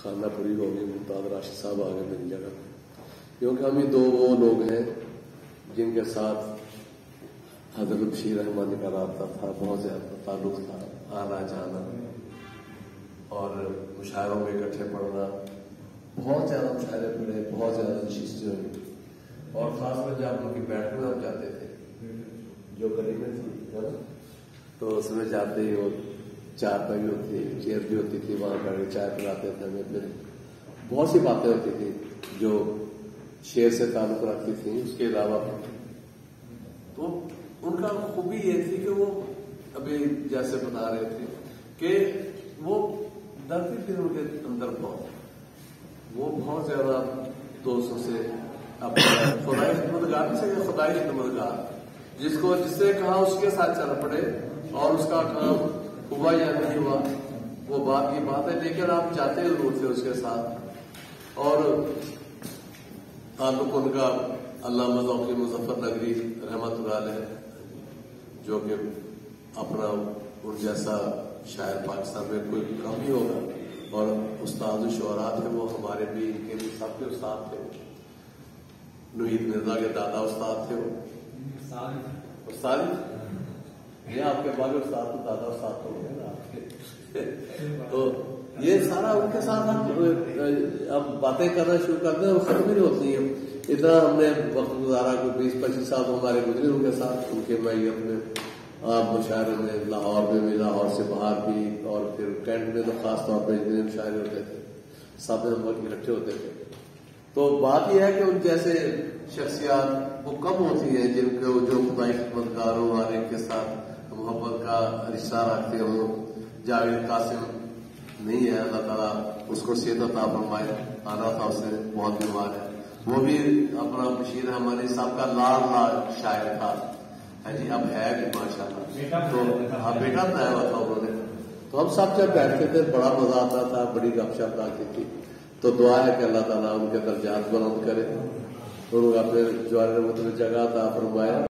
خانہ پوری ہو گئی، ممتاز راشد صاحب آ گئے میری جگہ، کیونکہ ہم ہی دو وہ لوگ ہیں جن کے ساتھ حضرت بشیر رحمانی کا رابطہ تھا، بہت زیادہ تعلق تھا، آنا جانا اور مشاعروں میں اکٹھے پڑھنا، بہت زیادہ مشاعرے پڑھے، بہت زیادہ نشستیں ہوئی، اور خاص کر جب ان کی بیٹھ میں ہم جاتے تھے جو گلی میں تھی تو اس میں جاتے ہی وہ چار پائی ہوتی، چیئر بھی ہوتی تھی، وہاں بیٹھ کے چائے پلاتے تھے ہمیں، پھر بہت سی باتیں ہوتی تھی جو شعر سے تعلق رکھتی تھیں، اس کے علاوہ تو ان کا خوبی یہ تھی کہ وہ ابھی جیسے بتا رہے تھے کہ وہ ڈرتی تھی ان کے اندر بہت، وہ بہت زیادہ دوستوں سے خدائی خدمتگار نہیں سکے، خدائی خدمتگار جس سے کہا اس کے ساتھ چل پڑے، اور اس کا کام ہوا یا نہیں ہوا وہ بات کی بات ہے، لیکن آپ جاتے ضرور تھے اس کے ساتھ۔ اور تعلق ان کا علامہ ذوقی مظفر نگری رحمۃ اللہ علیہ، جو کہ اپنا ان جیسا شاعر پاکستان میں کوئی کم ہی ہوگا، اور استاد الشعراء تھے وہ، ہمارے بھی ان کے سب کے استاد تھے، نوید مرزا کے دادا استاد تھے وہ، استاد یہ آپ کے بعد استاد تو دادا استاد تو ہوگا نا آپ کے تو یہ سارا ان کے ساتھ ہم اب باتیں کرنا شروع کرتے ہیں، وہ ختم ہی نہیں ہوتی ہیں، اتنا ہم نے وقت گزارا، کوئی 20-25 سال ہمارے گزرے ان کے ساتھ، ان کے میں اپنے آپ مشاعرے میں لاہور میں بھی، لاہور سے باہر بھی، اور پھر کینٹ میں تو خاص طور پہ جتنے مشاعرے ہوتے تھے سب ہم وقت اکٹھے ہوتے تھے۔ تو بات یہ ہے کہ ان جیسے شخصیات وہ کم ہوتی ہیں جن کو جو خدائی خدمتگاروں والے کے ساتھ محبت کا رشتہ رکھتے ہوں۔ جاوید قاسم نہیں ہے، اللہ تعالیٰ اس کو صحت عطا فرمائے، آنا تھا اس سے، بہت بیمار ہے، وہ بھی اپنا بشیر رحمانی صاحب کا لال شاعر تھا جی، اب ہے بھی ماشاء اللہ، تو ہاں بیٹا بنایا ہوا تھا انہوں نے۔ تو ہم سب جب بیٹھتے تھے بڑا مزہ آتا تھا، بڑی گپ شپ آتی تھی، تو دعا ہے کہ اللہ تعالیٰ ان کے درجات بلند کرے، اور اپنے جوار میں جگہ عطا فرمائے۔